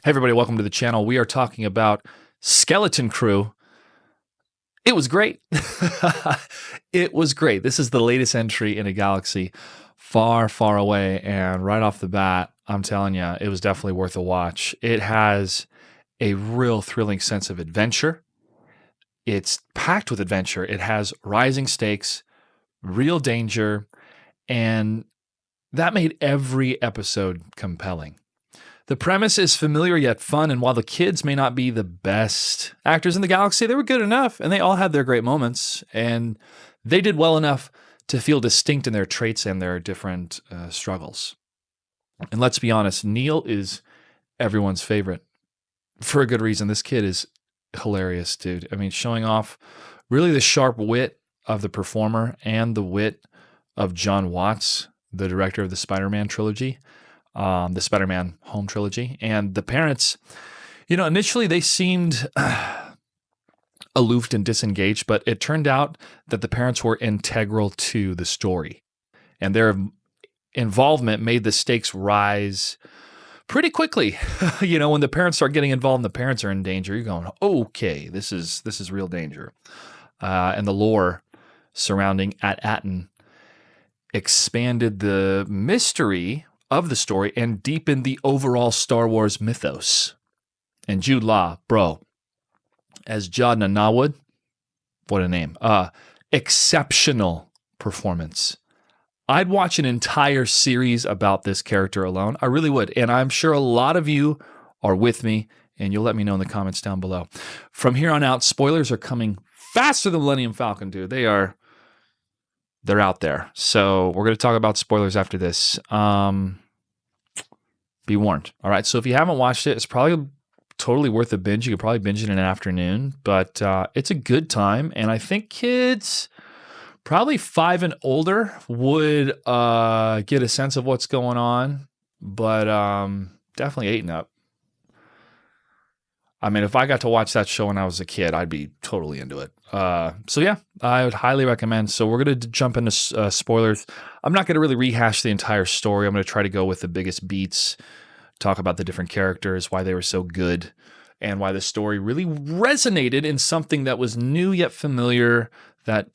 Hey everybody, welcome to the channel. We are talking about Skeleton Crew. It was great. It was great. This is the latest entry in a galaxy far, far away. And right off the bat, I'm telling you, it was definitely worth a watch. It has a real thrilling sense of adventure. It's packed with adventure. It has rising stakes, real danger, and that made every episode compelling. The premise is familiar yet fun, and while the kids may not be the best actors in the galaxy, they were good enough, and they all had their great moments, and they did well enough to feel distinct in their traits and their different struggles. And let's be honest, Neil is everyone's favorite for a good reason. This kid is hilarious, dude. I mean, showing off really the sharp wit of the performer and the wit of John Watts, the director of the Spider-Man trilogy. The Spider-Man home trilogy. And the parents, initially they seemed aloof and disengaged, but it turned out that the parents were integral to the story. And their involvement made the stakes rise pretty quickly. When the parents start getting involved and the parents are in danger, you're going, okay, this is real danger. And the lore surrounding At-Attin expanded the mystery of the story and deepen the overall Star Wars mythos. And Jude Law, bro, as Jude Nawood, what a name. Exceptional performance. I'd watch an entire series about this character alone. I really would. And I'm sure a lot of you are with me, and you'll let me know in the comments down below. From here on out, spoilers are coming faster than Millennium Falcon, dude. They're out there. So we're going to talk about spoilers after this. Be warned. All right. So if you haven't watched it, it's probably totally worth a binge. You could probably binge it in an afternoon, but it's a good time. And I think kids probably 5 and older would get a sense of what's going on, but definitely 8 and up. I mean, if I got to watch that show when I was a kid, I'd be totally into it. So yeah, I would highly recommend. So we're going to jump into spoilers. I'm not going to really rehash the entire story. I'm going to try to go with the biggest beats, talk about the different characters, why they were so good, and why the story really resonated in something that was new yet familiar, that,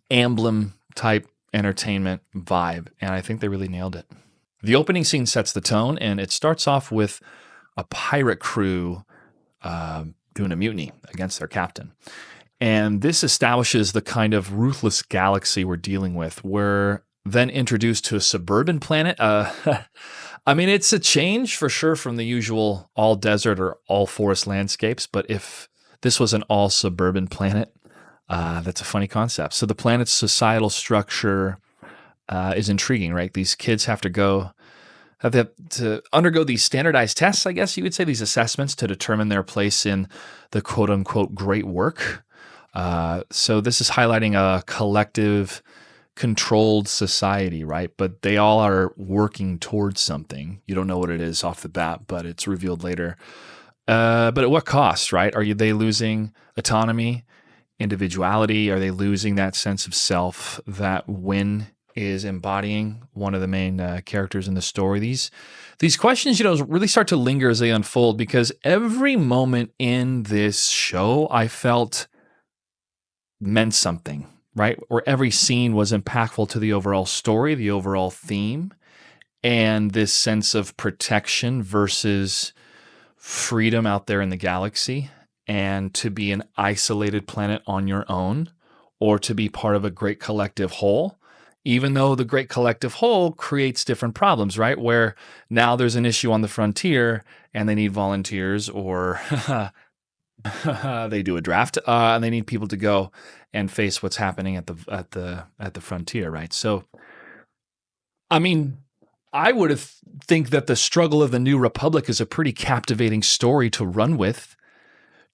emblem type entertainment vibe. And I think they really nailed it. The opening scene sets the tone, and it starts off with a pirate crew doing a mutiny against their captain. And this establishes the kind of ruthless galaxy we're dealing with. We're then introduced to a suburban planet. I mean, it's a change for sure from the usual all desert or all forest landscapes. But if this was an all suburban planet, that's a funny concept. So the planet's societal structure is intriguing, right? These kids have to undergo these standardized tests, I guess you would say, these assessments to determine their place in the quote unquote great work. So this is highlighting a collective controlled society, right? But they all are working towards something. You don't know what it is off the bat, but it's revealed later. But at what cost, right? Are they losing autonomy, individuality? Are they losing that sense of self that Wynn is embodying, one of the main characters in the story? These questions, really start to linger as they unfold, because every moment in this show I felt meant something, right? Or every scene was impactful to the overall story, the overall theme, and this sense of protection versus freedom out there in the galaxy, and to be an isolated planet on your own, or to be part of a great collective whole. Even though the great collective whole creates different problems, right? Where now there's an issue on the frontier and they need volunteers, or they do a draft and they need people to go and face what's happening at the frontier, right? So, I mean, I would think that the struggle of the New Republic is a pretty captivating story to run with,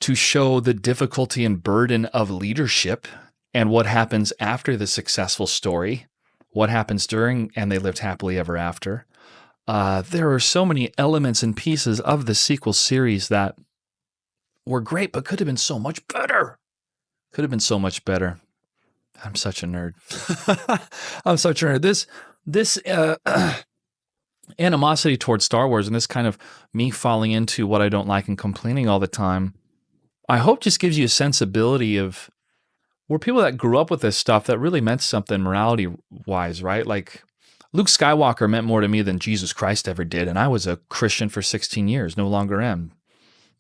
to show the difficulty and burden of leadership and what happens after the successful story. What happens during and they lived happily ever after. There are so many elements and pieces of the sequel series that were great, but could have been so much better. Could have been so much better. I'm such a nerd. I'm such a nerd. This animosity towards Star Wars and this kind of me falling into what I don't like and complaining all the time, I hope just gives you a sensibility of we're people that grew up with this stuff that really meant something morality wise, right? Like Luke Skywalker meant more to me than Jesus Christ ever did. And I was a Christian for 16 years, no longer am.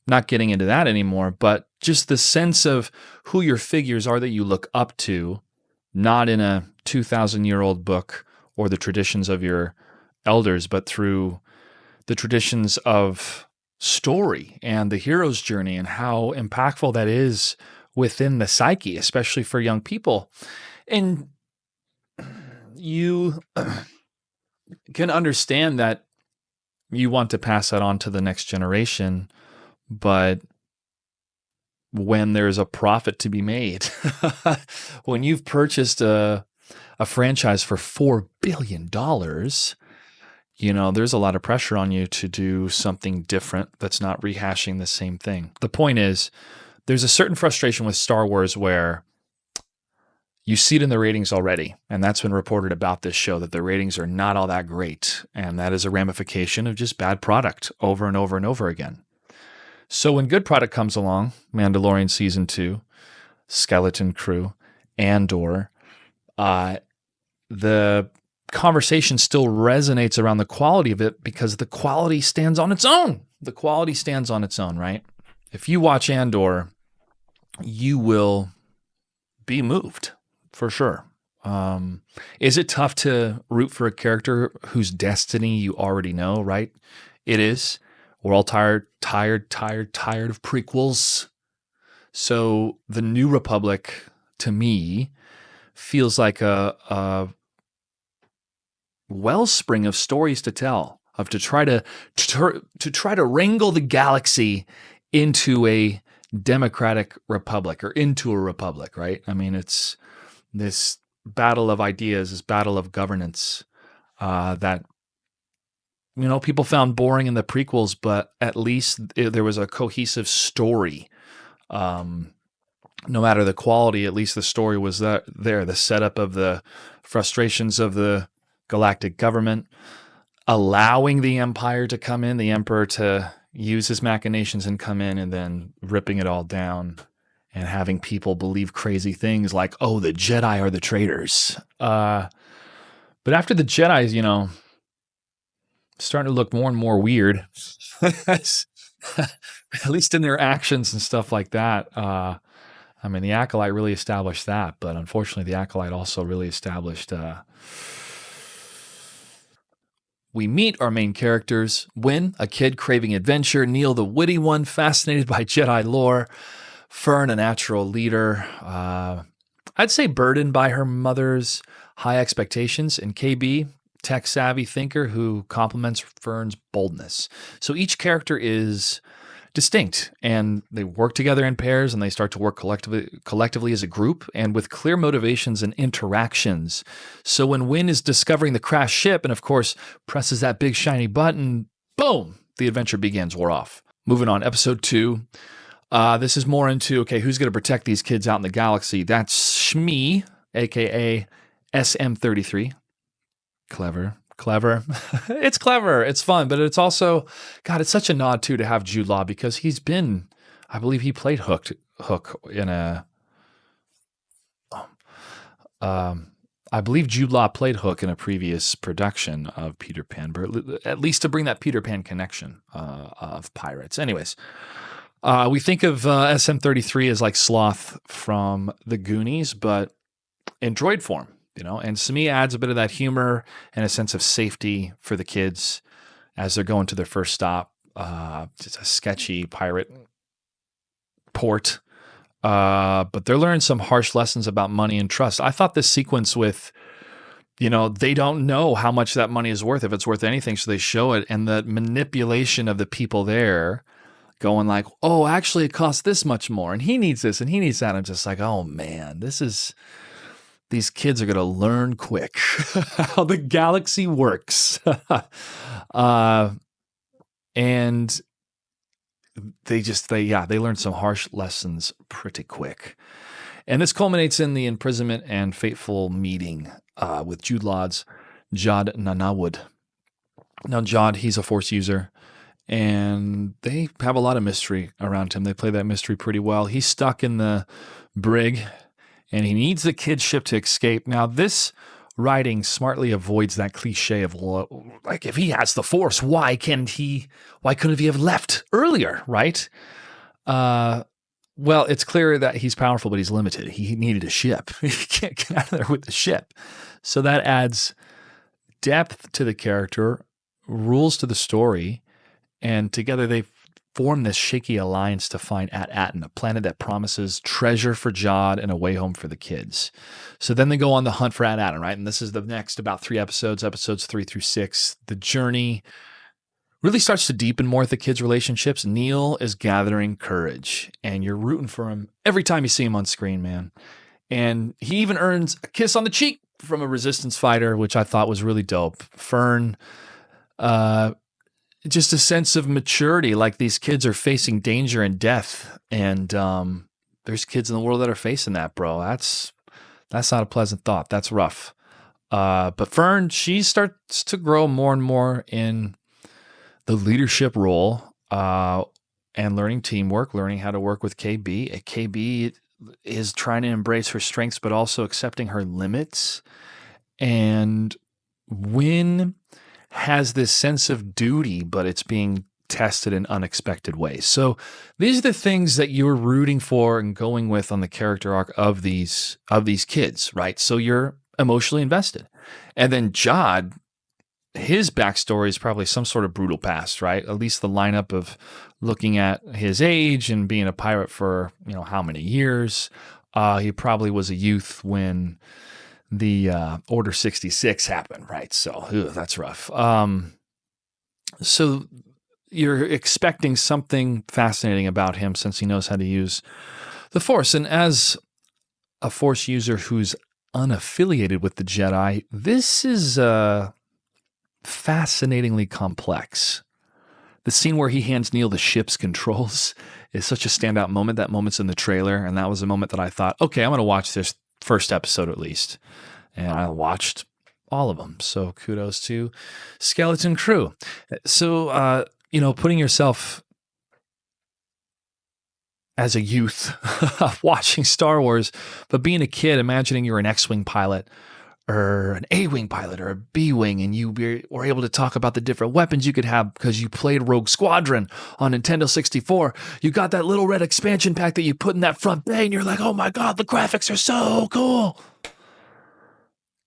Not getting into that anymore, but just the sense of who your figures are that you look up to, not in a 2,000-year-old book or the traditions of your elders, but through the traditions of story and the hero's journey and how impactful that is within the psyche, especially for young people. And you can understand that you want to pass that on to the next generation, but when there's a profit to be made, when you've purchased a franchise for $4 billion, there's a lot of pressure on you to do something different that's not rehashing the same thing. The point is, there's a certain frustration with Star Wars where you see it in the ratings already, and that's been reported about this show, that the ratings are not all that great, and that is a ramification of just bad product over and over and over again. So when good product comes along, Mandalorian Season 2, Skeleton Crew, Andor, the conversation still resonates around the quality of it because the quality stands on its own. The quality stands on its own, right? If you watch Andor, you will be moved for sure. Is it tough to root for a character whose destiny you already know, right? It is. We're all tired of prequels. So the New Republic, to me, feels like a wellspring of stories to tell, of to try to wrangle the galaxy into a democratic republic or into a republic, right? I mean, it's this battle of ideas, this battle of governance that people found boring in the prequels, but at least there was a cohesive story. No matter the quality, at least the story was there. The setup of the frustrations of the galactic government, allowing the Empire to come in, the Emperor to use his machinations and come in, and then ripping it all down and having people believe crazy things like, oh, the Jedi are the traitors. But after the Jedi, starting to look more and more weird, at least in their actions and stuff like that. The Acolyte really established that, but unfortunately the Acolyte also really established we meet our main characters: Wynn, a kid craving adventure; Neil, the witty one, fascinated by Jedi lore; Fern, a natural leader, I'd say burdened by her mother's high expectations; and KB, tech-savvy thinker who complements Fern's boldness. So each character is distinct, and they work together in pairs, and they start to work collectively as a group and with clear motivations and interactions. So when Wynn is discovering the crashed ship and, of course, presses that big shiny button, boom, the adventure begins. We're off. Moving on, episode 2. This is more into, okay, who's going to protect these kids out in the galaxy? That's Shmi, a.k.a. SM-33. Clever. It's clever. It's fun, but it's also, God, it's such a nod too to have Jude Law, because he's been, I believe he played Hook in I believe Jude Law played Hook in a previous production of Peter Pan, but at least to bring that Peter Pan connection of pirates. Anyways, we think of SM-33 as like Sloth from the Goonies, but in droid form. And Smi adds a bit of that humor and a sense of safety for the kids as they're going to their first stop. It's a sketchy pirate port, but they're learning some harsh lessons about money and trust. I thought this sequence with, they don't know how much that money is worth, if it's worth anything, so they show it, and the manipulation of the people there going like, oh, actually it costs this much more, and he needs this, and he needs that. I'm just like, oh man, these kids are going to learn quick how the galaxy works. And they learn some harsh lessons pretty quick. And this culminates in the imprisonment and fateful meeting with Jude Law's Nawood. Now, Jude, he's a Force user, and they have a lot of mystery around him. They play that mystery pretty well. He's stuck in the brig, and he needs the kid ship to escape. Now, this writing smartly avoids that cliche of, like, if he has the Force, why couldn't he have left earlier, right? Well, it's clear that he's powerful, but he's limited. He needed a ship. He can't get out of there with the ship. So that adds depth to the character, rules to the story, and together they form this shaky alliance to find At-Attin, a planet that promises treasure for Jude and a way home for the kids. So then they go on the hunt for At-Attin, right? And this is the next about 3 episodes 3 through 6. The journey really starts to deepen more with the kids' relationships. Neil is gathering courage, and you're rooting for him every time you see him on screen, man. And he even earns a kiss on the cheek from a resistance fighter, which I thought was really dope. Fern, just a sense of maturity, like these kids are facing danger and death, and there's kids in the world that are facing that, bro. That's not a pleasant thought. That's rough. But Fern, she starts to grow more and more in the leadership role, and learning teamwork, learning how to work with KB. KB is trying to embrace her strengths, but also accepting her limits. And Win has this sense of duty, but it's being tested in unexpected ways. So these are the things that you're rooting for and going with on the character arc of these kids, right? So you're emotionally invested. And then Jude, his backstory is probably some sort of brutal past, right? At least the lineup of looking at his age and being a pirate for, how many years. He probably was a youth when the Order 66 happened, right? So that's rough. So you're expecting something fascinating about him since he knows how to use the Force. And as a Force user who's unaffiliated with the Jedi, this is fascinatingly complex. The scene where he hands Neil the ship's controls is such a standout moment. That moment's in the trailer, and that was a moment that I thought, okay, I'm going to watch this first episode at least. And I watched all of them. So kudos to Skeleton Crew. So, putting yourself as a youth watching Star Wars, but being a kid, imagining you're an X-Wing pilot or an A-Wing pilot or a B-Wing, and you were able to talk about the different weapons you could have because you played Rogue Squadron on Nintendo 64. You got that little red expansion pack that you put in that front bay, and you're like, oh my God, the graphics are so cool.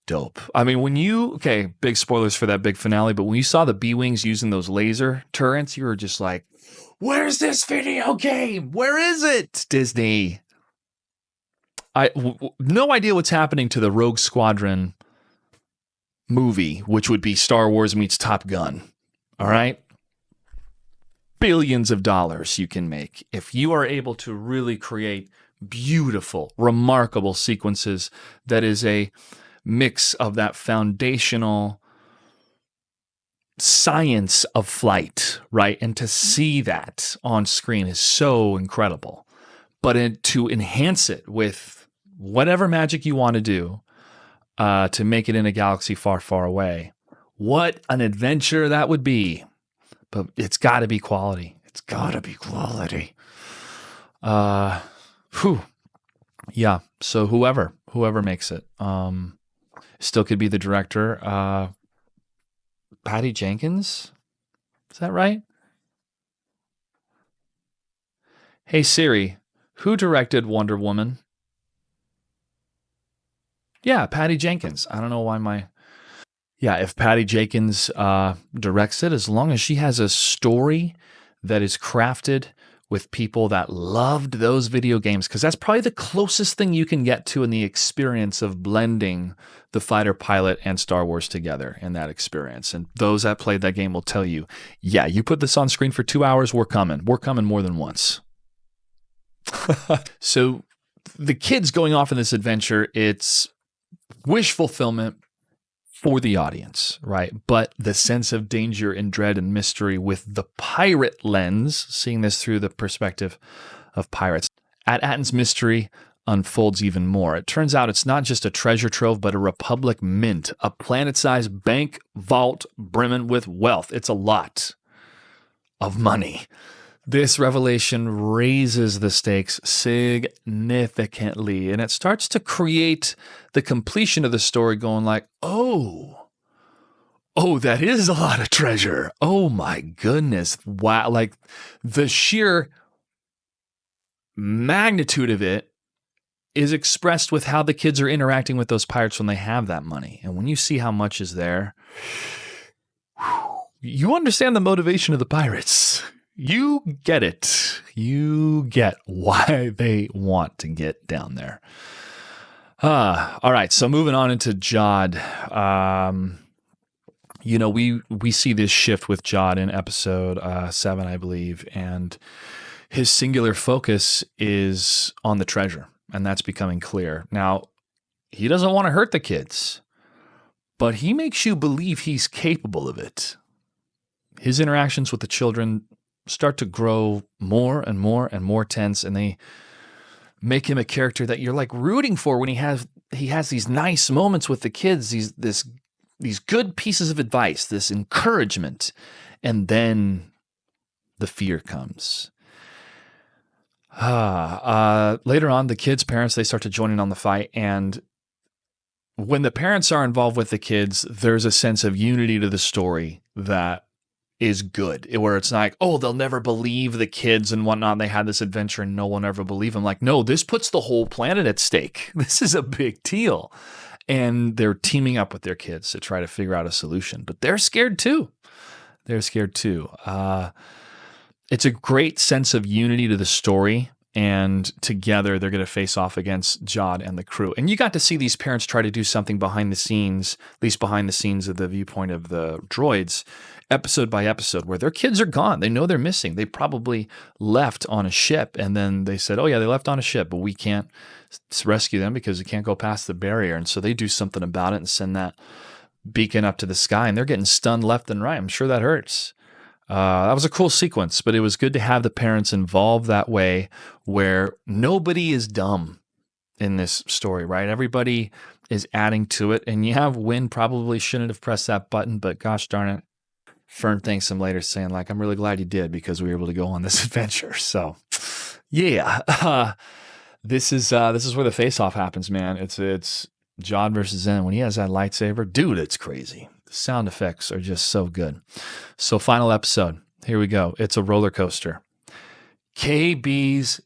Dope. I mean, big spoilers for that big finale, but when you saw the B-Wings using those laser turrets, you were just like, where's this video game? Where is it, Disney? No idea what's happening to the Rogue Squadron movie, which would be Star Wars meets Top Gun. All right? Billions of dollars you can make if you are able to really create beautiful, remarkable sequences that is a mix of that foundational science of flight, right? And to see that on screen is so incredible. But to enhance it with whatever magic you want to do to make it in a galaxy far, far away, what an adventure that would be. But it's got to be quality. It's got to be quality. Yeah. So whoever makes it, still could be the director. Patty Jenkins? Is that right? Hey Siri, who directed Wonder Woman? Yeah, Patty Jenkins. I don't know why if Patty Jenkins directs it, as long as she has a story that is crafted with people that loved those video games, because that's probably the closest thing you can get to in the experience of blending the fighter pilot and Star Wars together in that experience. And those that played that game will tell you, yeah, you put this on screen for 2 hours, we're coming. We're coming more than once. So the kids going off in this adventure, it's wish fulfillment for the audience, right? But the sense of danger and dread and mystery with the pirate lens, seeing this through the perspective of pirates. At-Attin's mystery unfolds even more. It turns out it's not just a treasure trove, but a Republic mint, a planet-sized bank vault brimming with wealth. It's a lot of money. This revelation raises the stakes significantly, and it starts to create the completion of the story going like, oh, that is a lot of treasure. Oh my goodness. Wow. Like the sheer magnitude of it is expressed with how the kids are interacting with those pirates when they have that money. And when you see how much is there, you understand the motivation of the pirates. You get it. You get why they want to get down there. All right. So moving on into Jude. We see this shift with Jude in episode 7, I believe, and his singular focus is on the treasure, and that's becoming clear. Now, he doesn't want to hurt the kids, but he makes you believe he's capable of it. His interactions with the children start to grow more and more and more tense, and they make him a character that you're like rooting for when he has these nice moments with the kids, these good pieces of advice, this encouragement, and then the fear comes. Later on, the kids' parents, they start to join in on the fight, and when the parents are involved with the kids, there's a sense of unity to the story that is good, where it's like, oh, they'll never believe the kids and whatnot. They had this adventure and no one ever believe them. Like, no, this puts the whole planet at stake. This is a big deal. And they're teaming up with their kids to try to figure out a solution. But they're scared too. It's a great sense of unity to the story. And together they're going to face off against Jude and the crew. And you got to see these parents try to do something behind the scenes, at least behind the scenes of the viewpoint of the droids, episode by episode, where their kids are gone. They know they're missing. They probably left on a ship. And then they said, oh yeah, they left on a ship, but we can't rescue them because we can't go past the barrier. And so they do something about it and send that beacon up to the sky, and they're getting stunned left and right. I'm sure that hurts. That was a cool sequence, but it was good to have the parents involved that way, where nobody is dumb in this story, right? Everybody is adding to it, and Wynn probably shouldn't have pressed that button, but gosh darn it, Fern thanks him later saying like, I'm really glad you did because we were able to go on this adventure. So yeah, this is where the face-off happens, man. It's Jude versus Zen. When he has that lightsaber, dude, it's crazy. The sound effects are just so good. So final episode. Here we go. It's a roller coaster. KB's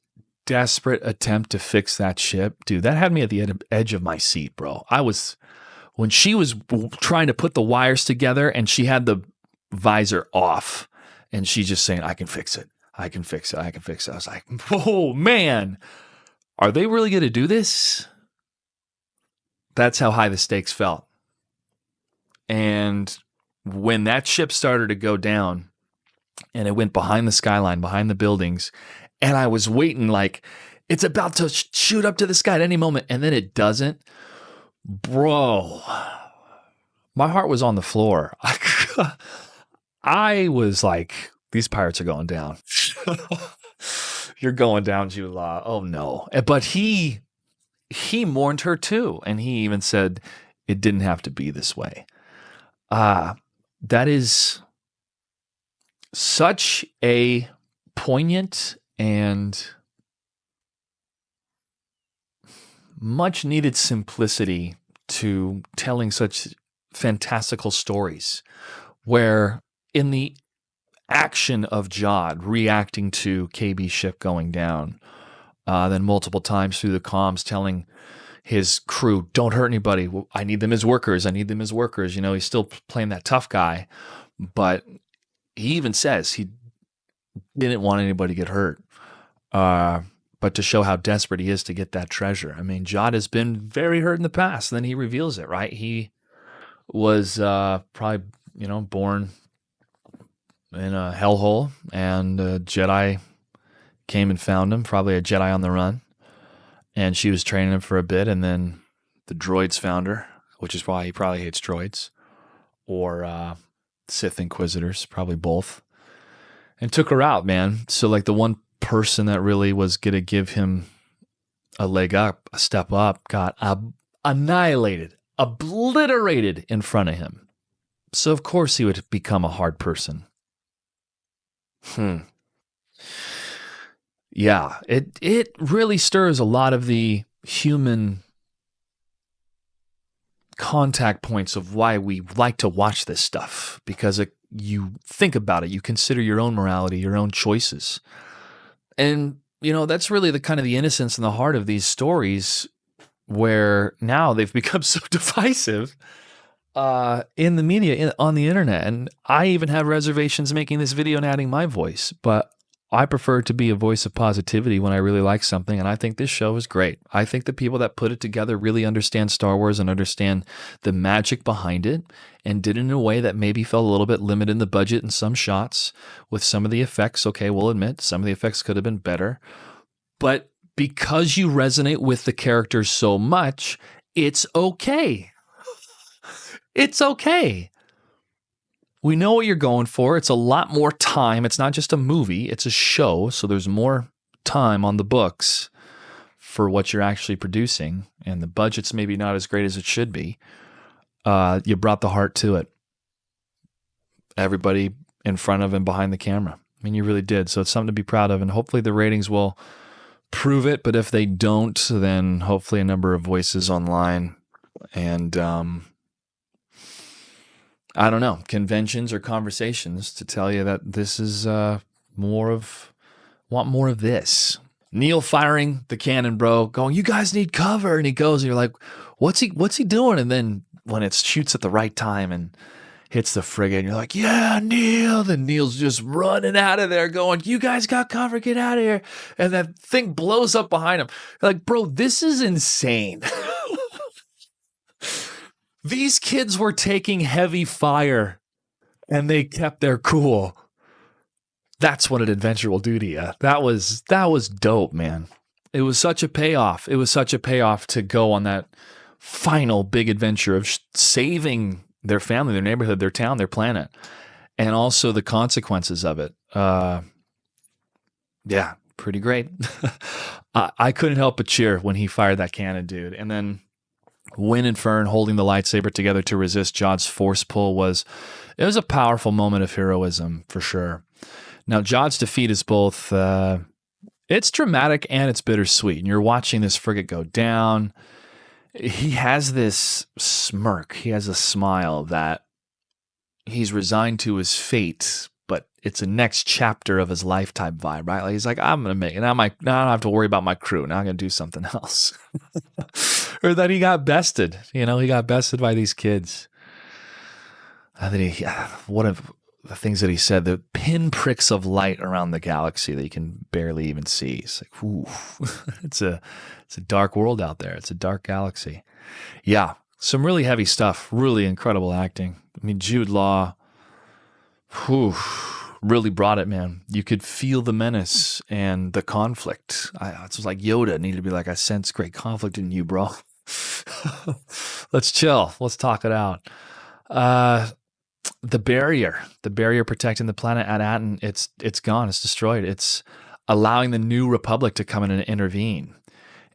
desperate attempt to fix that ship. Dude, that had me at the edge of my seat, bro. When she was trying to put the wires together and she had the visor off and she's just saying, I can fix it. I can fix it. I can fix it. I was like, oh man, are they really going to do this? That's how high the stakes felt. And when that ship started to go down and it went behind the skyline, behind the buildings, and I was waiting like it's about to shoot up to the sky at any moment, and then it doesn't, bro, my heart was on the floor. I was like, these pirates are going down. You're going down, Jude Law. Oh no. But he mourned her too. And he even said it didn't have to be this way. That is such a poignant and much needed simplicity to telling such fantastical stories, where in the action of Jude reacting to KB's ship going down, then multiple times through the comms telling his crew, don't hurt anybody. I need them as workers. I need them as workers. He's still playing that tough guy, but he even says he didn't want anybody to get hurt. But to show how desperate he is to get that treasure. I mean, Jude has been very hurt in the past. And then he reveals it, right? He was probably, born in a hellhole, and a Jedi came and found him, probably a Jedi on the run. And she was training him for a bit, and then the droids found her, which is why he probably hates droids, or Sith Inquisitors, probably both, and took her out, man. So like the one person that really was going to give him a leg up, a step up, got annihilated, obliterated in front of him. So of course he would become a hard person. Yeah, it really stirs a lot of the human contact points of why we like to watch this stuff, because you think about it, you consider your own morality, your own choices. And, that's really the kind of the innocence and the heart of these stories, where now they've become so divisive in the media, on the internet. And I even have reservations making this video and adding my voice, but I prefer to be a voice of positivity when I really like something, and I think this show is great. I think the people that put it together really understand Star Wars and understand the magic behind it, and did it in a way that maybe felt a little bit limited in the budget in some shots with some of the effects. Okay, we'll admit some of the effects could have been better, but because you resonate with the characters so much, it's okay. It's okay. We know what you're going for. It's a lot more time. It's not just a movie, it's a show. So there's more time on the books for what you're actually producing. And the budget's maybe not as great as it should be. You brought the heart to it. Everybody in front of and behind the camera. I mean, you really did. So it's something to be proud of. And hopefully the ratings will prove it. But if they don't, then hopefully a number of voices online and I don't know, conventions or conversations to tell you that this is want more of this. Neil firing the cannon, bro, going, you guys need cover. And he goes, and you're like, what's he doing? And then when it shoots at the right time and hits the frigate, and you're like, yeah, Neil. Then Neil's just running out of there going, you guys got cover, get out of here. And that thing blows up behind him. You're like, bro, this is insane. These kids were taking heavy fire and they kept their cool. That's what an adventure will do to you. That was dope, man. It was such a payoff. It was such a payoff to go on that final big adventure of saving their family, their neighborhood, their town, their planet, and also the consequences of it. Yeah, pretty great. I couldn't help but cheer when he fired that cannon, dude. And then Wynn and Fern holding the lightsaber together to resist Jod's force pull was a powerful moment of heroism for sure. Now, Jod's defeat is both, it's dramatic and it's bittersweet. And you're watching this frigate go down. He has this smirk. He has a smile that he's resigned to his fate, but it's a next chapter of his lifetime vibe, right? Like he's like, I'm going to make it. Now I don't have to worry about my crew. Now I'm going to do something else. Or that he got bested. He got bested by these kids. One of the things that he said, the pinpricks of light around the galaxy that you can barely even see. It's like, ooh, it's a dark world out there. It's a dark galaxy. Yeah, some really heavy stuff. Really incredible acting. I mean, Jude Law, really brought it, man. You could feel the menace and the conflict. It was like Yoda needed to be like, I sense great conflict in you, bro. Let's chill. Let's talk it out. The barrier protecting the planet At-Attin, it's gone. It's destroyed. It's allowing the New Republic to come in and intervene.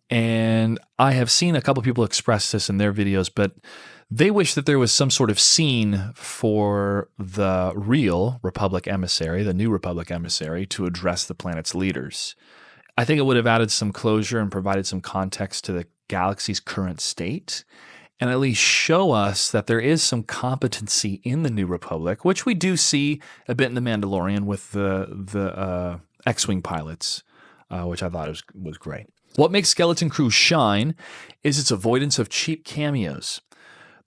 And I have seen a couple people express this in their videos, but they wish that there was some sort of scene for the real Republic emissary, the New Republic emissary, to address the planet's leaders. I think it would have added some closure and provided some context to the galaxy's current state, and at least show us that there is some competency in the New Republic, which we do see a bit in The Mandalorian with the X-Wing pilots, which I thought was great. What makes Skeleton Crew shine is its avoidance of cheap cameos.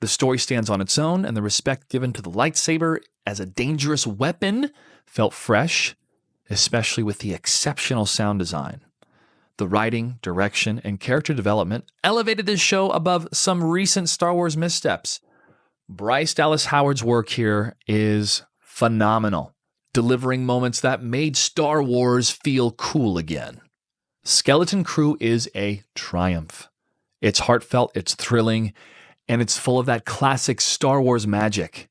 The story stands on its own, and the respect given to the lightsaber as a dangerous weapon felt fresh, especially with the exceptional sound design. The writing, direction, and character development elevated this show above some recent Star Wars missteps. Bryce Dallas Howard's work here is phenomenal, delivering moments that made Star Wars feel cool again. Skeleton Crew is a triumph. It's heartfelt, it's thrilling, and it's full of that classic Star Wars magic.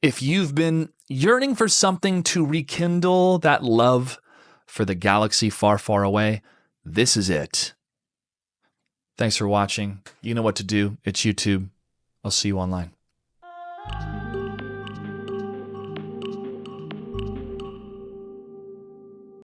If you've been yearning for something to rekindle that love for the galaxy far, far away, this is it. Thanks for watching. You know what to do. It's YouTube. I'll see you online.